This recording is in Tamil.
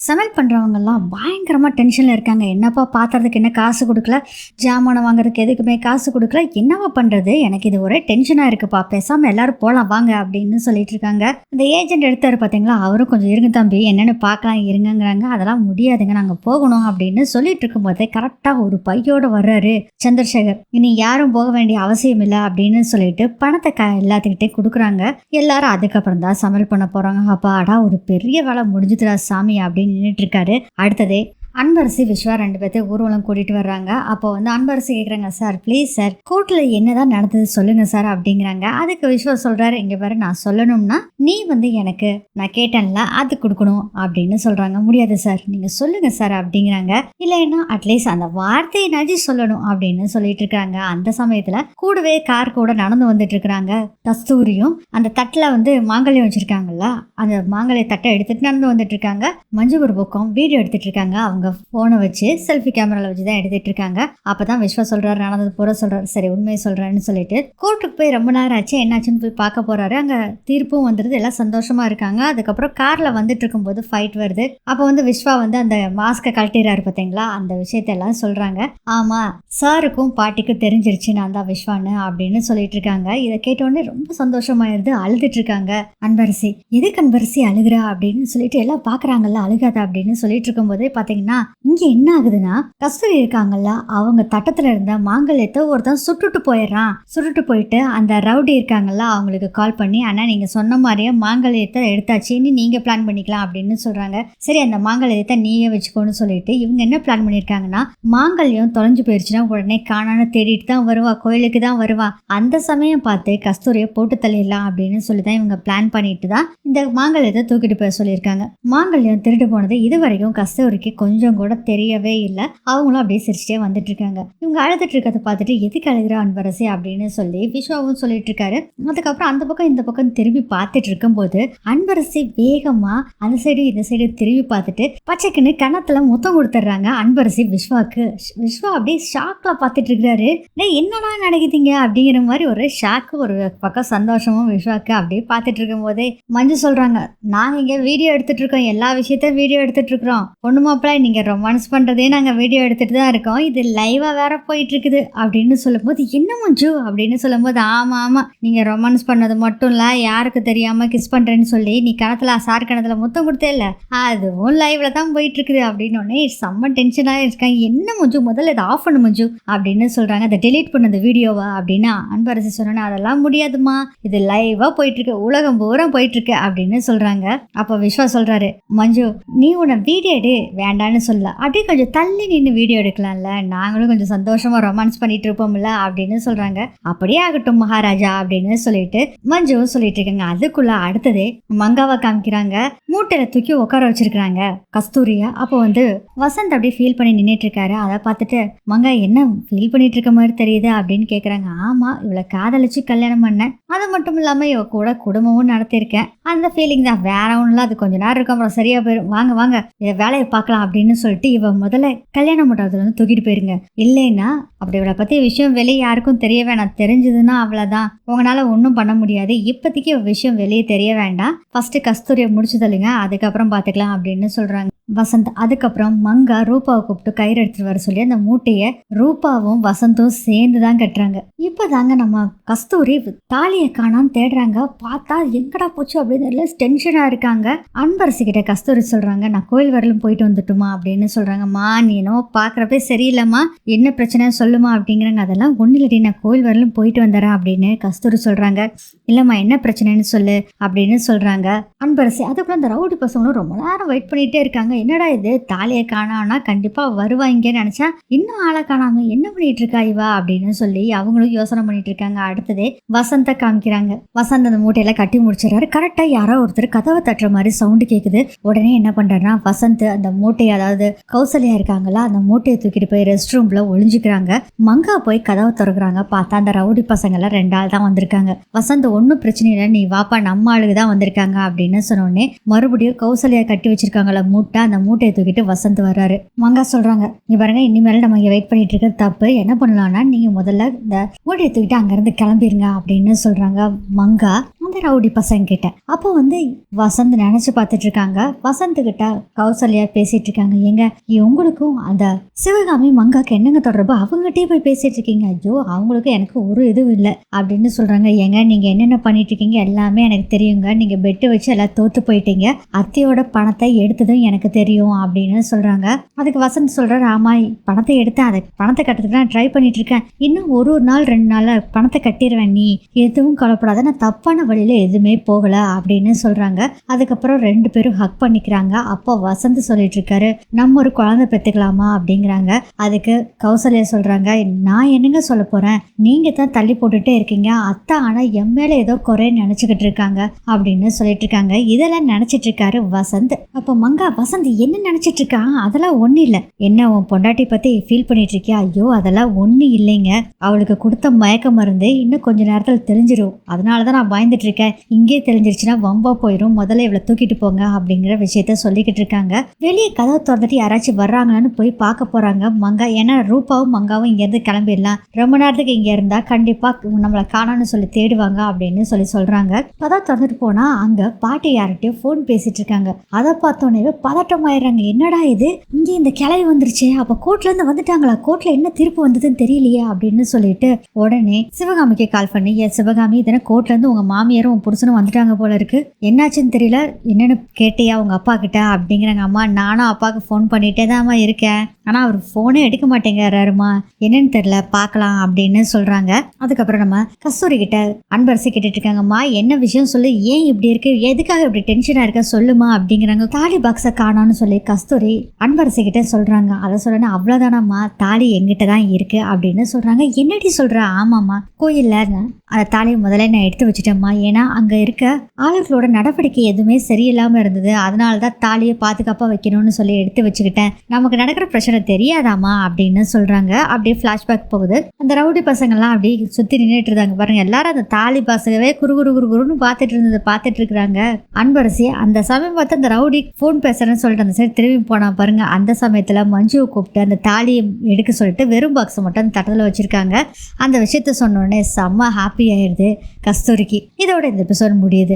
சமையல் பண்ணுறவங்கெல்லாம் பயங்கரமாக டென்ஷனில் இருக்காங்க. என்னப்பா பாத்திரத்துக்கு என்ன காசு கொடுக்கல, ஜாமானை வாங்குறதுக்கு எதுக்குமே காசு கொடுக்கல, என்னவா பண்ணுறது, எனக்கு இது ஒரே டென்ஷனாக இருக்குப்பா, பேசாமல் எல்லாரும் போகலாம் வாங்க அப்படின்னு சொல்லிட்டு இருக்காங்க. இந்த ஏஜென்ட் எடுத்தார் பார்த்தீங்களா, அவரும் கொஞ்சம் இருங்க தம்பி என்னென்னு பார்க்கலாம் இருங்கிறாங்க. அதெல்லாம் முடியாதுங்க, நாங்கள் போகணும் அப்படின்னு சொல்லிட்டு இருக்கும்போதே கரெக்டாக ஒரு பையோடு வர்றாரு சந்திரசேகர். இனி யாரும் போக வேண்டிய அவசியம் இல்லை அப்படின்னு சொல்லிட்டு பணத்தை எல்லாத்துக்கிட்டே கொடுக்குறாங்க. எல்லாரும் அதுக்கப்புறம் தான் சமையல் பண்ண போகிறாங்க. அப்பாடா ஒரு பெரிய வேலை முடிஞ்சுதுடா சாமி அப்படின்னு நின்றுட்டு இருக்காரு. அடுத்ததே அன்பரசி விஸ்வா 2 பேர்த்தையும் ஊர்வலம் கூட்டிட்டு வர்றாங்க. அப்போ அன்பரசி கேட்குறாங்க, சார் ப்ளீஸ் சார் கோர்ட்டில் என்னதான் நடந்தது சொல்லுங்க சார் அப்படிங்கிறாங்க. அதுக்கு விஸ்வா சொல்றாரு, இங்க பாரு நான் சொல்லணும்னா நீ எனக்கு நான் கேட்டேன்ல அது கொடுக்கணும் அப்படின்னு சொல்றாங்க. முடியாது சார் நீங்க சொல்லுங்க சார் அப்படிங்கிறாங்க. இல்லைன்னா அட்லீஸ்ட் அந்த வார்த்தையை நடி சொல்லணும் அப்படின்னு சொல்லிட்டு இருக்காங்க. அந்த சமயத்துல கூடவே கார் கூட நடந்து வந்துட்டு இருக்கிறாங்க கஸ்தூரியும். அந்த தட்டில் மாங்கல்யம் வச்சிருக்காங்கல்ல, அந்த மாங்கல்ய தட்டை எடுத்துட்டு நடந்து வந்துட்டு இருக்காங்க. மஞ்சு ஒரு பக்கம் வீடியோ எடுத்துட்டு இருக்காங்க. அவங்க போனை வச்சு செல்ஃபி கேமரால வச்சு தான் எடுத்துட்டு இருக்காங்க. அப்பதான் விஸ்வா சொல்றாரு, நடந்தது பூரா சொல்றாரு. சரி உண்மையை சொல்றேன்னு சொல்லிட்டு கோர்ட்டுக்கு போய் ரொம்ப நேரம் ஆச்சு, என்னாச்சுன்னு போய் பார்க்க போறாரு. அங்க தீர்ப்பும் வந்துருது, எல்லாம் சந்தோஷமா இருக்காங்க. அதுக்கப்புறம் கார்ல வந்துட்டு இருக்கும்போது ஃபைட் வருது. அப்போ விஸ்வா அந்த மாஸ்கை கழட்டிறாரு பார்த்தீங்களா, அந்த விஷயத்தெல்லாம் சொல்றாங்க. ஆமா சாருக்கும் பாட்டிக்கும் தெரிஞ்சிருச்சு நான் தான் விஸ்வான்னு அப்படின்னு சொல்லிட்டு இருக்காங்க. இதை கேட்டோடனே ரொம்ப சந்தோஷமாயிருது, அழுதுட்டு இருக்காங்க. அன்பரசி எதுக்கு அன்பரசி அழுகுறா அப்படின்னு சொல்லிட்டு எல்லாம் பாக்குறாங்கல்ல, அழுகாத அப்படின்னு சொல்லிட்டு இருக்கும்போதே பாத்தீங்கன்னா இங்க என்ன ஆகுதுன்னா, கஸ்தூரி இருக்காங்கல்ல, அவங்க தட்டத்துல இருந்த மாங்கல்யத்தை ஒருத்தன் சுட்டுட்டு போயிடுறான். சுட்டுட்டு போயிட்டு அந்த ரவுடி இருக்காங்கல்ல அவங்களுக்கு கால் பண்ணி, ஆனா நீங்க சொன்ன மாதிரியே மாங்கல்யத்தை எடுத்தாச்சுன்னு நீங்க பிளான் பண்ணிக்கலாம் அப்படின்னு சொல்றாங்க. சரி அந்த மாங்கல்யத்தை நீயே வச்சுக்கோன்னு சொல்லிட்டு இவங்க என்ன பிளான் பண்ணிருக்காங்கன்னா, மாங்கல்யம் தொலைஞ்சு போயிடுச்சுன்னா உடனே காணான்னு தேடிட்டு தான் வருவா, கோயிலுக்கு தான் வருவா. அந்த சமயம் பார்த்து கஸ்தூரியை போட்டு தள்ளிடலாம் அப்படின்னு சொல்லிதான் இவங்க பிளான் பண்ணிட்டு தான் இந்த மாங்கல்யத்தை தூக்கிட்டு போய் சொல்லியிருக்காங்க. மாங்கல்யம் திருட்டு போனது இதுவரைக்கும் கஸ்தூரிக்கு கொஞ்சம் கூட தெரியவே இல்லை. அவங்களும் அப்படியே சிரிச்சிட்டே வந்துட்டு இருக்காங்க. இவங்க அழுதுட்டு இருக்கிறத பார்த்துட்டு எதுக்கு அழுகிற அன்பரசி அப்படின்னு சொல்லி விஸ்வாவும் சொல்லிட்டு இருக்காரு. அதுக்கப்புறம் அந்த பக்கம் இந்த பக்கம் திரும்பி பார்த்துட்டு இருக்கும்போது அன்பரசி வேகமா அந்த சைடு இந்த சைடு திரும்பி பார்த்துட்டு பச்சைக்குன்னு கணத்துல முத்தம் கொடுத்துட்றாங்க அன்பரசி விஸ்வாக்கு. விஸ்வா அப்படியே ஷாக்ல பார்த்துட்டு இருக்கிறாரு. என்னடா நடக்குதுங்க அப்படிங்கிற மாதிரி ஒரு ஷாக்கு, ஒரு பக்கம் சந்தோஷமும் விஸ்வாக்கு. அப்படியே பார்த்துட்டு இருக்கும் போதே மஞ்சு சொல்றாங்க, நாங்க இங்க வீடியோ எடுத்துட்டு இருக்கோம், எல்லா விஷயத்தையும் வீடியோ எடுத்துட்டு இருக்கிறோம், பொண்ணு மாப்பிள்ளை நீங்க ரொமான்ஸ் பண்றதே நாங்க வீடியோ எடுத்துட்டு தான் இருக்கோம், இது லைவா வேற போயிட்டு இருக்குது அப்படின்னு சொல்லும்போது, என்ன மஞ்சு அப்படின்னு சொல்லும்போது, ஆமா ஆமா நீங்க ரொமான்ஸ் பண்ணது மட்டும் இல்ல, யாருக்கு தெரியாம கிஸ் பண்றேன்னு சொல்லி நீ கணத்துல சார் கணத்துல முத்தம் கொடுத்தே இல்ல, அதுவும் லைவ்ல தான் போயிட்டு இருக்குது அப்படின்னு செம்ம டென்ஷனா இருக்காங்க. என்ன மஞ்சு முதல்ல இதை ஆஃப் பண்ணு மஞ்சு அப்படின்னு சொல்றாங்க. அதை டெலீட் பண்ண அந்த வீடியோவா அப்படின்னு அன்பரசி சொன்னா, அதெல்லாம் முடியாதுமா, இது லைவா போயிட்டு இருக்கு, உலகம் பூரா போயிட்டு இருக்கு அப்படின்னு சொல்றாங்க. அப்ப விஸ்வா சொல்றாரு, மஞ்சு நீ உன்னை வீடியோ எடு வேண்டான்னு சொல்ல, அப்படியே கொஞ்சம் தள்ளி நின்று வீடியோ எடுக்கலாம்ல, நாங்களும் கொஞ்சம் சந்தோஷமா ரொமான்ஸ் பண்ணிட்டு இருப்போம்ல அப்படின்னு சொல்றாங்க. அப்படியே ஆகட்டும் மகாராஜா அப்படின்னு சொல்லிட்டு மஞ்சுவும் சொல்லிட்டு இருக்காங்க. அதுக்குள்ள அடுத்ததே மங்காவை காமிக்கிறாங்க. மூட்டையில தூக்கி உட்கார வச்சிருக்காங்க கஸ்தூரியா. அப்போ வசந்த் அப்படியே ஃபீல் பண்ணி நின்றுட்டு இருக்காரு. அதை பார்த்துட்டு, மங்கா என்ன ஃபீல் பண்ணிட்டு இருக்க மாதிரி தெரியுது அப்படின்னு கேட்குறாங்க. ஆமா இவளை காதலிச்சு கல்யாணம் பண்ணேன், அது மட்டும் இல்லாம இவ கூட குடும்பமும் நடத்திருக்கேன், அந்த ஃபீலிங் தான், வேற ஒன்றும் அது கொஞ்ச நேரம் இருக்கும் அப்புறம் சரியா போயிடும், வாங்க வாங்க இதை வேலையை பார்க்கலாம் அப்படின்னு சொல்லிட்டு இவ முதல்ல கல்யாணம் பண்றதுல தூக்கிட்டு போயிருங்க, இல்லைன்னா அப்படி இவளை பத்தி விஷயம் வெளியே யாருக்கும் தெரிய வேணாம், தெரிஞ்சதுன்னா அவ்வளவுதான், உங்களால ஒன்றும் பண்ண முடியாது, இப்போதைக்கு விஷயம் வெளியே தெரிய வேண்டாம், ஃபர்ஸ்ட் கஸ்தூரியை முடிச்சு தள்ளுங்க, அதுக்கப்புறம் பார்த்துக்கலாம் அப்படின்னு சொல்றாங்க வசந்த். அதுக்கப்புறம் மங்கா ரூபாவை கூப்பிட்டு கயிறு எடுத்துட்டு வர சொல்லி அந்த மூட்டையை ரூபாவும் வசந்தும் சேர்ந்து தான் கட்டுறாங்க. இப்போதாங்க நம்ம கஸ்தூரி தாலியை காணான்னு தேடுறாங்க. பார்த்தா எங்கடா போச்சு அப்படின்னு டென்ஷனா இருக்காங்க. அன்பரசி கிட்ட கஸ்தூரி சொல்றாங்க, நான் கோயில் வரலும் போயிட்டு வந்துட்டுமா அப்படின்னு சொல்றாங்கம்மா. நீ என்னவோ பாக்குறப்ப சரியில்லைம்மா, என்ன பிரச்சனை சொல்லுமா அப்படிங்கிறாங்க. அதெல்லாம் ஒன்றும் இல்லடி, நான் கோயில் வரலும் போயிட்டு வந்துடுறேன் அப்படின்னு கஸ்தூரி சொல்றாங்க. இல்லம்மா என்ன பிரச்சனைன்னு சொல்லு அப்படின்னு சொல்றாங்க அன்பரசி. அதுக்குள்ள அந்த ரவுடி பசங்களும் ரொம்ப நேரம் வெயிட் பண்ணிட்டே இருக்காங்க. என்னடா இது தாலியை காணானா கண்டிப்பா வருவாங்கன்னு நினைச்சா இன்னும் ஆளை காணாம என்ன பண்ணிட்டு இருக்கா இவா அப்படின்னு சொல்லி அவங்களும் யோசனை பண்ணிட்டு இருக்காங்க. அடுத்ததே வசந்த காமிக்கிறாங்க. வசந்த் அந்த மூட்டையில கட்டி முடிச்சிடறாரு. கரெக்டா யாரோ ஒருத்தர் கதவை தட்டுற மாதிரி சவுண்டு கேக்குது. உடனே என்ன பண்றாருன்னா வசந்த் அந்த மூட்டையை, அதாவது கௌசல்யா இருக்காங்களா, அந்த மூட்டையை தூக்கிட்டு போய் ரெஸ்ட் ரூம்ல ஒளிஞ்சுக்கிறாங்க. மங்கா போய் கதவை திறக்கிறாங்க. பார்த்தா அந்த ரவுடி பசங்க எல்லாம் 2 ஆள் தான் வந்திருக்காங்க. வசந்த் ஒன்னும் பிரச்சனை இல்லை, நீ வாப்பா நம்ம ஆளுக்கு தான் வந்திருக்காங்க அப்படின்னு சொன்னோடனே மறுபடியும் கௌசல்யா கட்டி வச்சிருக்காங்களா மூட்டை, அந்த மூட்டையை தூக்கிட்டு வசந்த் வர்றாரு. மங்கா சொல்றாங்க, இங்க பாருங்க, இனிமேல் நம்ம இங்க வெயிட் பண்ணிட்டு இருக்கிறது தப்பு. என்ன பண்ணலாம்னா நீங்க முதல்ல இந்த மூட்டையை தூக்கிட்டு அங்கிருந்து கிளம்பிருங்க அப்படின்னு சொல்றாங்க மங்கா அந்த ரவுடி பசங்க கிட்ட. அப்போ வசந்த் நினைச்சு பார்த்துட்டு இருக்காங்க. வசந்த் கிட்ட கௌசல்யா பேசிட்டு இருக்காங்க, ஏங்க உங்களுக்கும் அந்த சிவகாமி மங்காக்கு என்னங்க தொடர்பு? அவங்ககிட்டயே போய் பேசிட்டு இருக்கீங்க. ஐயோ, அவங்களுக்கு எனக்கு ஒரு இதுவும் இல்லை அப்படின்னு சொல்றாங்க. ஏங்க நீங்க என்னென்ன பண்ணிட்டு இருக்கீங்க எல்லாமே எனக்கு தெரியுங்க. நீங்க பெட்டு வச்சு எல்லாம் தோத்து போயிட்டீங்க. அத்தையோட பணத்தை எடுத்ததும் எனக்கு தெரியும் அப்படின்னு சொல்றாங்க. அதுக்கு வசந்த் சொல்றாரு, ஆமா, பணத்தை எடுத்தேன், அதை பணத்தை கட்டுறதுக்கு நான் ட்ரை பண்ணிட்டு இருக்கேன். இன்னும் ஒரு நாள் 2 நாள்ல பணத்தை கட்டிடுவேன், நீ எதுவும் கவலைப்படாத, நான் தப்பான வழியில எதுவுமே போகல அப்படின்னு சொல்றாங்க. அதுக்கப்புறம் 2 பேரும் ஹக் பண்ணிக்கிறாங்க. அப்போ வசந்த் சொல்லிட்டு இருக்காரு, நம்ம ஒரு குழந்தை பெற்றுக்கலாமா அப்படிங்கிறாங்க. அதுக்கு கௌசல்யா சொல்றாங்க, நான் என்னங்க சொல்ல போறேன், நீங்க தான் தள்ளி போட்டுட்டே இருக்கீங்க. அத்தை ஆனா என் மேல ஏதோ குறைன்னு நினைச்சுக்கிட்டு இருக்காங்க அப்படின்னு சொல்லிட்டு இருக்காங்க. இதெல்லாம் நினைச்சிட்டு இருக்காரு வசந்த். அப்போ மங்கா, வசந்த் என்ன நினைச்சிட்டு இருக்கான்? அதெல்லாம் ஒண்ணு இல்லை. என்ன உன் பொண்டாட்டி பத்தி ஃபீல் பண்ணிட்டு இருக்கியா? ஐயோ, அதெல்லாம் ஒண்ணு இல்லைங்க. அவளுக்கு கொடுத்த மயக்க மருந்து இன்னும் கொஞ்ச நேரத்தில் தெரிஞ்சிடும். அதனாலதான் நான் பயந்துட்டு இருக்கேன். இங்கே தெரிஞ்சிருச்சுன்னா வம்பா போயிடும். முதல்ல இவளை தூக்கிட்டு போங்க அப்படிங்கிற விஷயத்த சொல்லிக்கிட்டு இருக்காங்க. வெளியே கதவை திறந்துட்டு யாராச்சும் வர்றாங்களான்னு போய் பார்க்க போறாங்க மங்கா. ஏன்னா ரூபாவும் மங்காவும் இங்க இருந்து கிளம்பிடலாம், ரொம்ப நேரத்துக்கு இங்க இருந்தா கண்டிப்பா நம்மளை காணான்னு சொல்லி தேடுவாங்க அப்படின்னு சொல்றாங்க. கதவை திறந்துட்டு போனா அங்க பாட்டி யார்கிட்டயும் போன் பேசிட்டு இருக்காங்க. அதை பார்த்தோன்னே பதட்டம் ஆயிடுறாங்க. என்னடா இது, இங்கே இந்த கிளவி வந்துருச்சு, அப்ப கோர்ட்ல இருந்து வந்துட்டாங்களா? கோர்ட்ல என்ன தீர்ப்பு வந்ததுன்னு தெரியலையே அப்படின்னு சொல்லிட்டு உடனே சிவகாமிக்கு கால் பண்ணி, ஏன் சிவகாமி, இதனை கோர்ட்ல இருந்து உங்க மாமியாரும் உன் புருஷனும் வந்துட்டாங்க போல இருக்கு, என்னாச்சுன்னு தெரியல, என்னன்னு கேட்டியா உங்க அப்பா கிட்ட அப்படிங்கிறாங்க. அம்மா, நானும் அப்பாவுக்கு ஃபோன் பண்ணிட்டே தான்மா இருக்கேன், ஆனா அவர் ஃபோனே எடுக்க மாட்டேங்கிறாருமா, என்னன்னு தெரியல, பார்க்கலாம் அப்படின்னு சொல்றாங்க. அதுக்கப்புறம் நம்ம கஸ்தூரி கிட்ட அன்பரசி கேட்டுட்டு இருக்காங்கம்மா, என்ன விஷயம் சொல்லு, ஏன் இப்படி இருக்கு, எதுக்காக இப்படி டென்ஷனா இருக்க, சொல்லுமா அப்படிங்கிறாங்க. தாலி பாக்ஸை காணோன்னு சொல்லி கஸ்தூரி அன்பரசி கிட்ட சொல்றாங்க. அதை சொல்லணும், அவ்வளவுதானம்மா, தாலி எங்கிட்ட தான் இருக்கு அப்படின்னு சொல்றாங்க. என்னடி சொல்ற? ஆமாம்மா, கோயில்ல அந்த தாலியை முதல்ல நான் எடுத்து வச்சுட்டேம்மா. ஏன்னா அங்க இருக்க ஆளுகளோட நடவடிக்கை எதுவுமே சரியில்லாம இருந்தது, அதனாலதான் தாலியை பாதுகாப்பா வைக்கணும்னு சொல்லி எடுத்து வச்சுக்கிட்டேன். நமக்கு நடக்கிற பிரச்சனை தெரியாதாமா அப்படின்னு சொல்றாங்க. அப்படியே பிளாஷ்பேக் போகுது. அந்த ரவுடி பசங்கள்லாம் அப்படி சுத்தி நின்றுட்டு இருந்தாங்க பாருங்க. எல்லாரும் அந்த தாலி பாசகவே குறுகுறுன்னு பார்த்துட்டு இருக்கிறாங்க. அன்பரசி அந்த சமயம் பார்த்து அந்த ரவுடி போன் பேசுறேன்னு சொல்லிட்டு அந்த சைடு திரும்பி போனா பாருங்க. அந்த சமயத்துல மஞ்சுவை கூப்பிட்டு அந்த தாலியை எடுக்க சொல்லிட்டு வெறும் பாக்ஸ் மட்டும் அந்த தட்டத்தில் வச்சிருக்காங்க. அந்த விஷயத்த சொன்னோடனே செம்ம ஹாப்பி ஆயிடுது கஸ்தூரிக்கு. இதோட இந்த எபிசோட் முடியுது.